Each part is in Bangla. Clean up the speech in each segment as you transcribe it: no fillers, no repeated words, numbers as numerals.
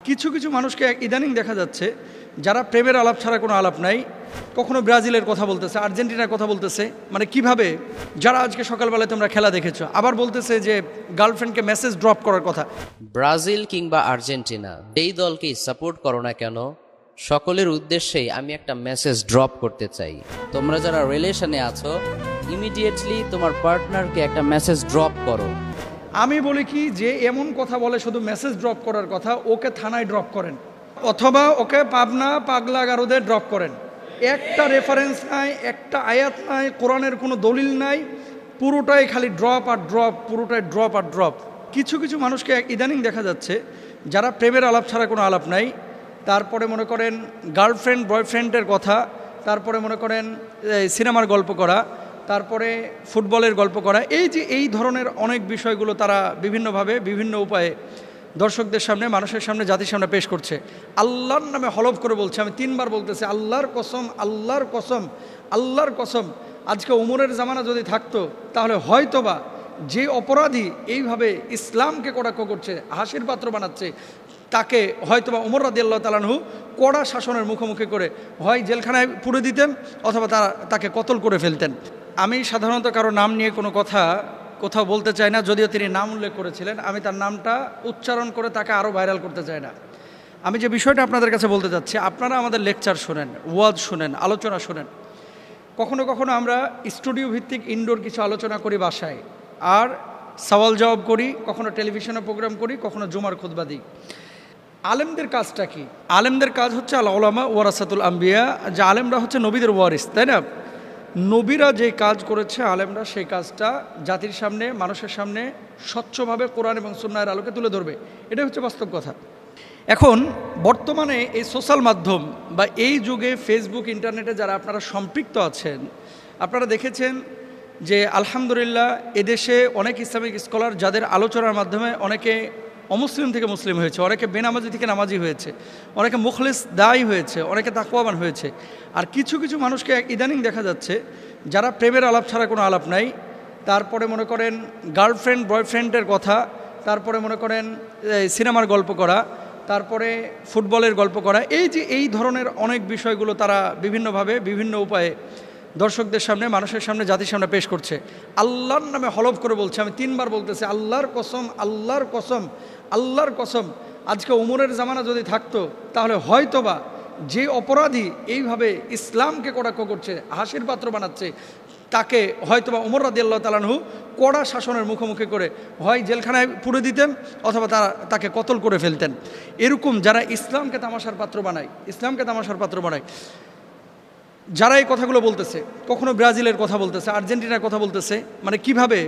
কিছু কিছু মানুষকে ইদানিং দেখা যাচ্ছে যারা প্রেমের আলাপ ছাড়া কোনো আলাপ নাই, কখনো ব্রাজিলের কথা বলতেছে, আর্জেন্টিনার কথা বলতেছে, মানে কিভাবে, যারা আজকে সকালবেলায় তোমরা খেলা দেখেছো, আবার বলতেছে যে গার্লফ্রেন্ডকে মেসেজ ড্রপ করার কথা। ব্রাজিল কিংবা আর্জেন্টিনা এই দলকেই সাপোর্ট করো না কেন, সকলের উদ্দেশ্যেই আমি একটা মেসেজ ড্রপ করতে চাই। তোমরা যারা রিলেশনে আছো, ইমিডিয়েটলি তোমার পার্টনারকে একটা মেসেজ ড্রপ করো। আমি বলি কি, যে এমন কথা বলে শুধু মেসেজ ড্রপ করার কথা, ওকে থানায় ড্রপ করেন, অথবা ওকে পাবনা পাগলা গারদে ড্রপ করেন। একটা রেফারেন্স নাই, একটা আয়াত নাই, কোরআনের কোনো দলিল নাই, পুরোটাই খালি ড্রপ আর ড্রপ, পুরোটাই ড্রপ আর ড্রপ। কিছু কিছু মানুষকে ইদানিং দেখা যাচ্ছে যারা প্রেমের আলাপ ছাড়া কোনো আলাপ নাই, তারপরে মনে করেন গার্লফ্রেন্ড বয়ফ্রেন্ডের কথা, তারপরে মনে করেন সিনেমার গল্প করা, তারপরে ফুটবলের গল্প করা, এই ধরনের অনেক বিষয়গুলো তারা বিভিন্নভাবে বিভিন্ন উপায়ে দর্শকদের সামনে, মানুষের সামনে, জাতির সামনে পেশ করছে। আল্লাহর নামে হলফ করে বলছে, আমি 3 বার বলতেছি, আল্লাহর কসম, আল্লাহর কসম, আল্লাহর কসম, আজকে উমরের জামানা যদি থাকতো তাহলে হয়তোবা যে অপরাধী এইভাবে ইসলামকে কটাক্ষ করছে, হাসির পাত্র বানাচ্ছে, তাকে হয়তোবা উমর রাদিয়াল্লাহু তাআলা আনহু কড়া শাসনের মুখোমুখি করে হয় জেলখানায় পুরে দিতেন, অথবা তাকে কতল করে ফেলতেন। আমি সাধারণত কারো নাম নিয়ে কোনো কথা কোথাও বলতে চাই না, যদিও তিনি নাম উল্লেখ করেছিলেন, আমি তার নামটা উচ্চারণ করে তাকে আরও ভাইরাল করতে চাই না। আমি যে বিষয়টা আপনাদের কাছে বলতে চাচ্ছি, আপনারা আমাদের লেকচার শোনেন, ওয়াজ শোনেন, আলোচনা শোনেন, কখনো কখনো আমরা স্টুডিও ভিত্তিক ইনডোর কিছু আলোচনা করি বাসায়, আর সওয়াল জবাব করি, কখনো টেলিভিশনে প্রোগ্রাম করি, কখনো জুমার খুতবা দিই। আলেমদের কাজটা কি? আলেমদের কাজ হচ্ছে আল উলামা ওয়ারাসাতুল আম্বিয়া, যে আলেমরা হচ্ছে নবীদের ওয়ারিস, তাই না? নবীরা যে কাজ করেছে, আলেমরা সেই কাজটা জাতির সামনে, মানুষের সামনে স্বচ্ছভাবে কোরআন এবং সুন্নাহর আলোকে তুলে ধরবে। এটাই হচ্ছে বাস্তব কথা। এখন বর্তমানে এই সোশ্যাল মাধ্যম বা এই যুগে ফেসবুক, ইন্টারনেটে যারা আপনারা সম্পৃক্ত আছেন, আপনারা দেখেছেন যে আলহামদুলিল্লাহ এদেশে অনেক ইসলামিক স্কলার, যাদের আলোচনার মাধ্যমে অনেকে অমুসলিম থেকে মুসলিম হয়েছে, অনেকে বেনামাজি থেকে নামাজি হয়েছে, অনেকে মুখলিস দায়ী হয়েছে, অনেকে তাকওয়াবান হয়েছে। আর কিছু কিছু মানুষকে ইদানিং দেখা যাচ্ছে যারা প্রেমের আলাপ ছাড়া কোনো আলাপ নাই, তারপরে মনে করেন গার্লফ্রেন্ড বয়ফ্রেন্ডের কথা, তারপরে মনে করেন সিনেমার গল্প করা, তারপরে ফুটবলের গল্প করা, এই ধরনের অনেক বিষয়গুলো তারা বিভিন্নভাবে বিভিন্ন উপায়ে দর্শকদের সামনে, মানুষের সামনে, জাতির সামনে পেশ করছে। আল্লাহর নামে হলফ করে বলছে, আমি 3 বার বলতেছি, আল্লাহর কসম, আল্লাহর কসম, আল্লাহর কসম, আজকে উমরের জামানা যদি থাকতো তাহলে হয়তোবা যে অপরাধী এইভাবে ইসলামকে কটাক্ষ করছে, হাসির পাত্র বানাচ্ছে, তাকে হয়তোবা উমর রাদিয়াল্লাহু তাআলা আনহু কড়া শাসনের মুখোমুখি করে হয় জেলখানায় পুরে দিতেন, অথবা তাকে কতল করে ফেলতেন। এরকম যারা ইসলামকে তামাশার পাত্র বানায়, ইসলামকে তামাশার পাত্র বানায়, যারা এই কথাগুলো বলতেছে, কখনো ব্রাজিলের কথা বলতেছে, আর্জেন্টিনার কথা বলতেছে, মানে কিভাবে,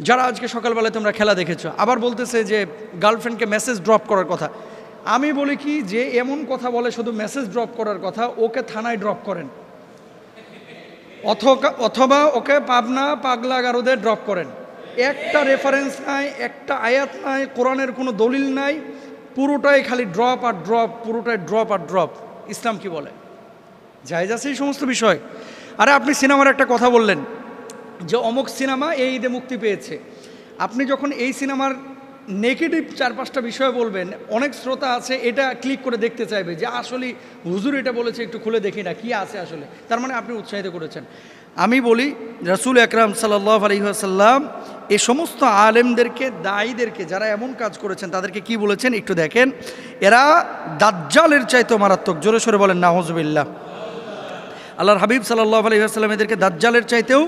যারা আজকে সকালবেলায় তোমরা খেলা দেখেছো, আবার বলতেছে যে গার্লফ্রেন্ডকে মেসেজ ড্রপ করার কথা। আমি বলি কি, যে এমন কথা বলে শুধু মেসেজ ড্রপ করার কথা, ওকে থানায় ড্রপ করেন, অথবা ওকে পাবনা পাগলা গারদে ড্রপ করেন। একটা রেফারেন্স নাই, একটা আয়াত নাই, কোরআনের কোনো দলিল নাই, পুরোটাই খালি ড্রপ আর ড্রপ, পুরোটাই ড্রপ আর ড্রপ। ইসলাম কি বলে? জায়েজ আছে এই সমস্ত বিষয়? আরে আপনি সিনেমার একটা কথা বললেন যে অমুক সিনেমা এই ঈদে মুক্তি পেয়েছে, আপনি যখন এই সিনেমার নেগেটিভ 4-5টা বিষয় বলবেন, অনেক শ্রোতা আছে এটা ক্লিক করে দেখতে চাইবে যে আসলে হুজুর এটা বলেছে, একটু খুলে দেখি না কি আছে আসলে, তার মানে আপনি উৎসাহিত করেছেন। আমি বলি রাসূল আকরাম সাল্লাল্লাহু আলাইহি ওয়াসাল্লাম এই সমস্ত আলেমদেরকে, দায়ীদেরকে, যারা এমন কাজ করেছেন, তাদেরকে কি বলেছেন একটু দেখেন। এরা দাজ্জালের চাইতে মারাত্মক। জোরে সোরে বলেন নাউজুবিল্লাহ। আল্লাহর হাবিব সাল্লাল্লাহু আলাইহি ওয়াসাল্লাম এদেরকে দাজ্জালের চাইতেও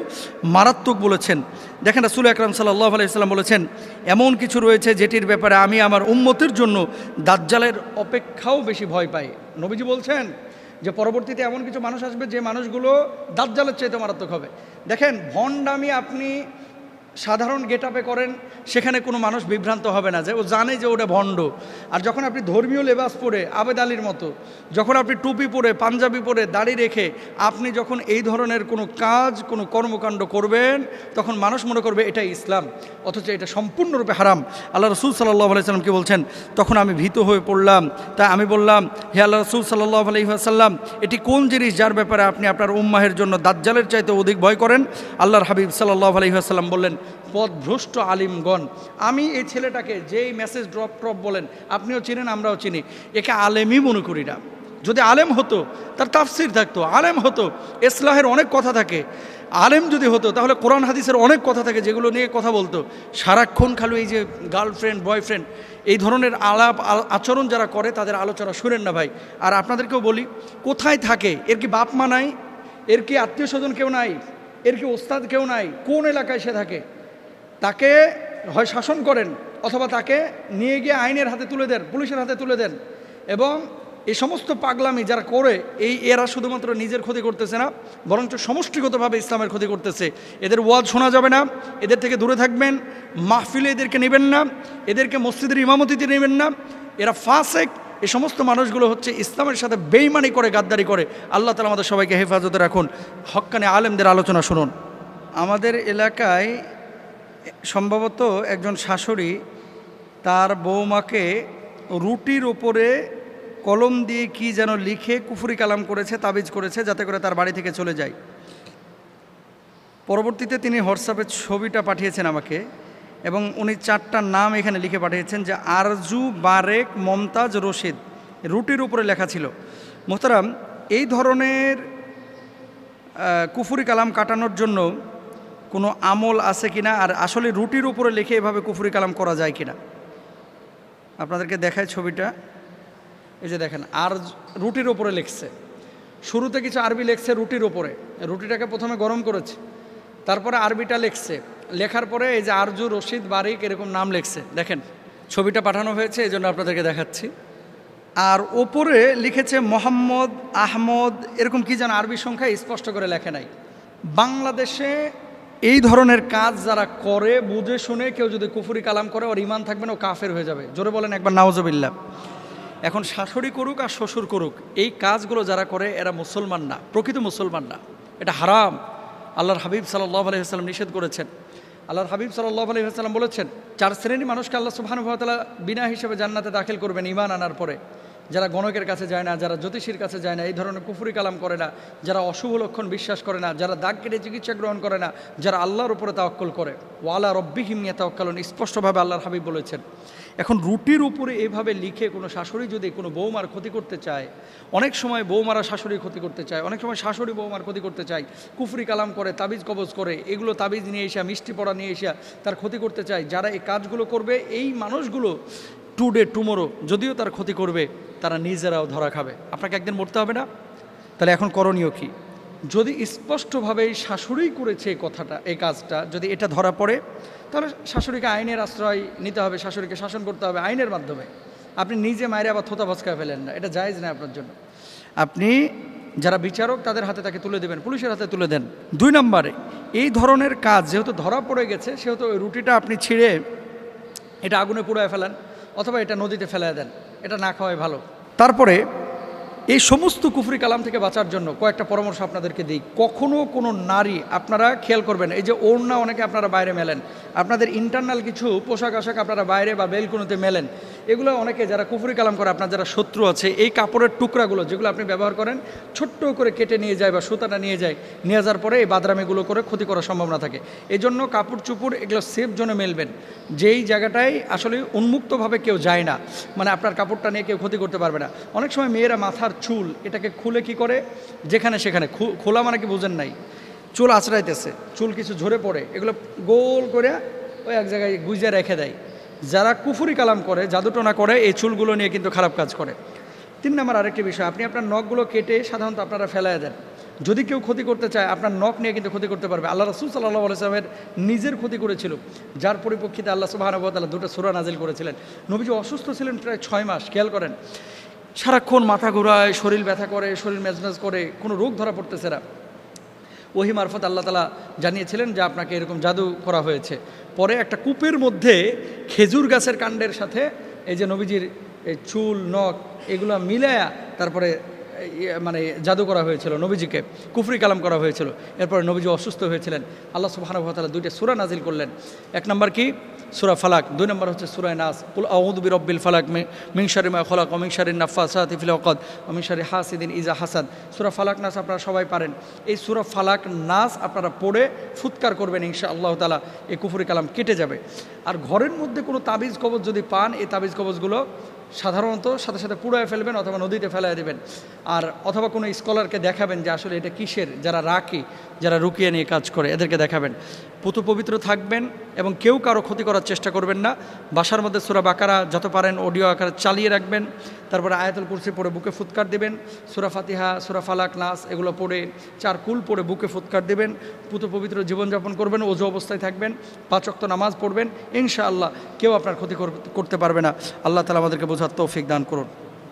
মারাত্মক বলেছেন। দেখেন রাসূল আকরাম সাল্লাল্লাহু আলাইহি ওয়াসাল্লাম বলেছেন, এমন কিছু রয়েছে যেটির ব্যাপারে আমি আমার উম্মতের জন্য দাজ্জালের অপেক্ষাও বেশি ভয় পাই। নবীজি বলছেন যে পরবর্তীতে এমন কিছু মানুষ আসবে যে মানুষগুলো দাজ্জালের চাইতে মারাত্মক হবে। দেখেন, ভণ্ডামি আপনি সাধারণ গেট আপে করেন, সেখানে কোনো মানুষ বিভ্রান্ত হবে না, যে ও জানে যে ওটা ভণ্ড। আর যখন আপনি ধর্মীয় লেবাস পরে আবেদ আলীর মতো, যখন আপনি টুপি পরে, পাঞ্জাবি পরে, দাড়ি রেখে আপনি যখন এই ধরনের কোনো কাজ, কোনো কর্মকাণ্ড করবেন, তখন মানুষ মনে করবে এটাই ইসলাম, অথচ এটা সম্পূর্ণরূপে হারাম। আল্লাহ রাসূল সাল্লাল্লাহু আলাইহি ওয়াসাল্লাম কি বলছেন? তখন আমি ভীত হয়ে পড়লাম। তাই আমি বললাম, হে আল্লাহ রাসূল সাল্লাল্লাহু আলাইহি ওয়াসাল্লাম, এটি কোন জিনিস যার ব্যাপারে আপনি আপনার উম্মাহের জন্য দাজ্জালের চাইতে অধিক ভয় করেন? আল্লাহর হাবিব সাল্লাল্লাহু আলাইহি ওয়াসাল্লাম বললেন, পথভ্রষ্ট আলিমগণ। আমি এই ছেলেটাকে যেই মেসেজ ড্রপ বলেন, আপনিও চিনেন আমরাও চিনি, একে আলেমই মনে করি না। যদি আলেম হতো তার তাফসির থাকতো, আলেম হতো ইসলাহের অনেক কথা থাকে, আলেম যদি হতো তাহলে কোরআন হাদিসের অনেক কথা থাকে যেগুলো নিয়ে কথা বলতো। সারাক্ষণ খালি এই যে গার্লফ্রেন্ড বয়ফ্রেন্ড এই ধরনের আলাপ আচরণ যারা করে তাদের আলোচনা শুনেন না ভাই। আর আপনাদেরকেও বলি, কোথায় থাকে? এর কি বাপ মা নাই? এর কি আত্মীয় স্বজন কেউ নাই? এর কি ওস্তাদ কেউ নাই? কোন এলাকায় সে থাকে? তাকে হয় শাসন করেন অথবা তাকে নিয়ে গিয়ে আইনের হাতে তুলে দেন, পুলিশের হাতে তুলে দেন। এবং এই সমস্ত পাগলামি যারা করে এরা শুধুমাত্র নিজের ক্ষতি করতেছে না, বরঞ্চ সমষ্টিগতভাবে ইসলামের ক্ষতি করতেছে। এদের ওয়াজ শোনা যাবে না, এদের থেকে দূরে থাকবেন, মাহফিলে এদেরকে নেবেন না, এদেরকে মসজিদের ইমামতিতে নেবেন না। এরা ফাসেক। এই সমস্ত মানুষগুলো হচ্ছে ইসলামের সাথে বেইমানি করে, গাদ্দারি করে। আল্লাহ তাআলা আমাদের সবাইকে হেফাজতে রাখুন। হক্কানে আলেমদের আলোচনা শুনুন। আমাদের এলাকায় সম্ভবত একজন শাশুড়ি তার বৌমাকে রুটির ওপরে কলম দিয়ে কি যেন লিখে কুফরি কালাম করেছে, তাবিজ করেছে, যাতে করে তার বাড়ি থেকে চলে যায়। পরবর্তীতে তিনি হোয়াটসঅ্যাপে ছবিটা পাঠিয়েছেন আমাকে, এবং উনি 4টা নাম এখানে লিখে পাঠিয়েছেন, যে আরজু, বারেক, মমতাজ, রশিদ, রুটির উপরে লেখা ছিল। মোহতারাম, এই ধরনের কুফরি কালাম কাটানোর জন্য কোনো আমল আছে কিনা, আর আসলে রুটির উপরে লিখে এভাবে কুফরি কালাম করা যায় কিনা আপনাদেরকে দেখায় ছবিটা। এই যে দেখেন, আর রুটির ওপরে লিখছে, শুরুতে কিছু আরবি লিখছে রুটির ওপরে, রুটিটাকে প্রথমে গরম করেছে, তারপরে আরবিটা লিখছে, লেখার পরে এই যে আরজু, রশিদ, বারিক এরকম নাম লিখছে। দেখেন ছবিটা পাঠানো হয়েছে, এই জন্য আপনাদেরকে দেখাচ্ছি। আর ওপরে লিখেছে মোহাম্মদ, আহমদ, এরকম কি যেন আরবি সংখ্যা স্পষ্ট করে লেখে নাই। বাংলাদেশে এই ধরনের কাজ যারা করে, বুঝে শুনে কেউ যদি কুফরি কালাম করে, ওর ইমান থাকবে না, ও কাফের হয়ে যাবে। জোরে বলেন একবার নাউজুবিল্লাহ। এখন শাশুড়ি করুক আর শ্বশুর করুক, এই কাজগুলো যারা করে এরা মুসলমান না, প্রকৃত মুসলমান না, এটা হারাম। আল্লাহর হাবিব সাল্লাল্লাহু আলাইহি ওয়াসাল্লাম নিষেধ করেছেন। আল্লাহর হাবিব সাল্লাল্লাহু আলাইহি ওয়াসাল্লাম বলেছেন, 4 শ্রেণীর মানুষকে আল্লাহ সুবহানাহু ওয়া তাআলা বিনা হিসেবে জান্নাতে দাখিল করবেন ঈমান আনার পরে। যারা গণকের কাছে যায় না, যারা জ্যোতিষীর কাছে যায় না, এই ধরনের কুফরি কালাম করে না, যারা অশুভ লক্ষণ বিশ্বাস করে না, যারা দাগ কেটে চিকিৎসা গ্রহণ করে না, যারা আল্লাহর উপরে তাওয়াক্কুল করে, ওয়ালা রব্বিহিম ইয়াতাওয়াক্কালুন, স্পষ্টভাবে আল্লাহর হাবিব বলেছেন। এখন রুটির উপরে এইভাবে লিখে কোনো শাশুড়ি যদি কোনো বৌমার ক্ষতি করতে চায়, অনেক সময় বৌমারা শাশুড়ির ক্ষতি করতে চায়, অনেক সময় শাশুড়ি বৌমার ক্ষতি করতে চায়, কুফরি কালাম করে, তাবিজ কবজ করে, এগুলো তাবিজ নিয়ে এসে, মিষ্টি পড়া নিয়ে এসে তার ক্ষতি করতে চায়। যারা এই কাজগুলো করবে, এই মানুষগুলো টুডে টুমোরো যদিও তার ক্ষতি করবে, তারা নিজেরাও ধরা খাবে। আপনাকে একদিন মরতে হবে না? তাহলে এখন করণীয় কি? যদি স্পষ্টভাবে শাশুড়ি করেছে এই কথাটা, এই কাজটা যদি এটা ধরা পড়ে, তাহলে শাশুড়িকে আইনের আশ্রয় নিতে হবে, শাশুড়িকে শাসন করতে হবে আইনের মাধ্যমে। আপনি নিজে মায়ের আবার থোতা ভচকায় ফেলেন না, এটা জায়েজ না আপনার জন্য। আপনি যারা বিচারক তাদের হাতে তাকে তুলে দেবেন, পুলিশের হাতে তুলে দেন। 2 নম্বরে, এই ধরনের কাজ যেহেতু ধরা পড়ে গেছে, সেহেতু ওই রুটিটা আপনি ছিঁড়ে এটা আগুনে পুড়ায় ফেলেন অথবা এটা নদীতে ফেলায় দেন, এটা না খাওয়াই ভালো। তারপরে এই সমস্ত কুফরি কালাম থেকে বাঁচার জন্য কয়েকটা পরামর্শ আপনাদেরকে দিই। কখনো কোনো নারী, আপনারা খেয়াল করবেন, এই যে ওড়না অনেকে আপনারা বাইরে মেলেন, আপনাদের ইন্টারনাল কিছু পোশাক আশাক আপনারা বাইরে বা বেলকুনিতে মেলেন, এগুলো অনেকে যারা কুফরি কালাম করে, আপনার যারা শত্রু আছে, এই কাপড়ের টুকরাগুলো যেগুলো আপনি ব্যবহার করেন, ছোট্ট করে কেটে নিয়ে যায় বা সুতাটা নিয়ে যায়, নিয়ে যাওয়ার পরে এই বাদরামিগুলো করে ক্ষতি করার সম্ভাবনা থাকে। এই জন্য কাপড় চুপড় এগুলো সেফ জোনে মেলবেন, যেই জায়গাটায় আসলে উন্মুক্তভাবে কেউ যায় না, মানে আপনার কাপড়টা নিয়ে কেউ ক্ষতি করতে পারবে না। অনেক সময় মেয়েরা মাথার চুল এটাকে খুলে কি করে, যেখানে সেখানে খোলা, মানে কি বুঝেন নাই, চুল আঁচড়াইতেছে, চুল কিছু ঝরে পড়ে, এগুলো গোল করে ওই এক জায়গায় গুজে রেখে দেয়। যারা কুফরি কালাম করে, জাদুটোনা করে, এই চুলগুলো নিয়ে কিন্তু খারাপ কাজ করে। 3 নম্বর আরেকটি বিষয়, আপনি আপনার নখগুলো কেটে সাধারণত আপনারা ফেলায় দেন। যদি কেউ ক্ষতি করতে চায়, আপনার নখ নিয়ে কিন্তু ক্ষতি করতে পারবে। আল্লাহ রাসূল সাল্লাল্লাহু আলাইহি ওয়াসাল্লামের নিজের ক্ষতি করেছিল, যার পরিপ্রেক্ষিতে আল্লাহ সুবহানাহু ওয়া তাআলা 2টা সূরা নাজিল করেছিলেন। নবীজি অসুস্থ ছিলেন প্রায় 6 মাস। খেয়াল করেন, সারাক্ষণ মাথা ঘোরায়, শরীর ব্যথা করে, শরীর মেজমেজ করে, কোনো রোগ ধরা পড়তেছে না। ওহী মারফত আল্লাহ তাআলা জানিয়েছিলেন যে আপনাকে এরকম জাদু করা হয়েছে। পরে একটা কূপের মধ্যে খেজুর গাছের কাণ্ডের সাথে এই যে নবীজির এই চুল, নখ এগুলো মিলায়া তারপরে মানে জাদু করা হয়েছিল, নবীজিকে কুফরি কালাম করা হয়েছিল। এরপরে নবীজি অসুস্থ হয়েছিলেন, আল্লাহ সুবহানাহু ওয়া তাআলা 2টা সূরা নাজিল করলেন। 1 নম্বর কি, সূরা ফালাক, 2 নম্বর হচ্ছে সূরা নাস, কুল আউযু বিরাব্বিল ফালাক মিন শাররি মা খালাক ওয়া মিন শাররিন নাফাসাতি ফিল উকাদ ওয়া মিন শাররি হাসিদিন ইযা হাসাদ। সূরা ফালাক নাস আপনারা সবাই পারেন। এই সূরা ফালাক নাস আপনারা পড়ে ফুৎকার করবেন, ইনশাআল্লাহ তাআলা এই কুফরি কালাম কেটে যাবে। আর ঘরের মধ্যে কোনো তাবিজ কবজ যদি পান, এই তাবিজ কবজগুলো সাধারণত সাথে সাথে পুড়ায় ফেলবেন অথবা নদীতে ফেলায় দেবেন। আর অথবা কোনো স্কলারকে দেখাবেন যে আসলে এটা কিসের, যারা রাখি, যারা রুকিয়ে নিয়ে কাজ করে, এদেরকে দেখাবেন। পুতু পবিত্র থাকবেন এবং কেউ কারো ক্ষতি করার চেষ্টা করবেন না। বাসার মধ্যে সূরা বাকারা যত পারেন অডিও আকারে চালিয়ে রাখবেন। তারপরে আয়াতুল কুরসি পড়ে বুকে ফুৎকার দিবেন, সূরা ফাতিহা, সূরা ফালাক, নাস এগুলো পড়ে 4 কুল পড়ে বুকে ফুৎকার দিবেন। পুতু পবিত্র জীবনযাপন করবেন, ওযু অবস্থায় থাকবেন, 5 ওয়াক্ত নামাজ পড়বেন। ইনশাআল্লাহ কেউ আপনার ক্ষতি করতে পারবে না। আল্লাহ তাআলা আমাদেরকে বোঝার তৌফিক দান করুন।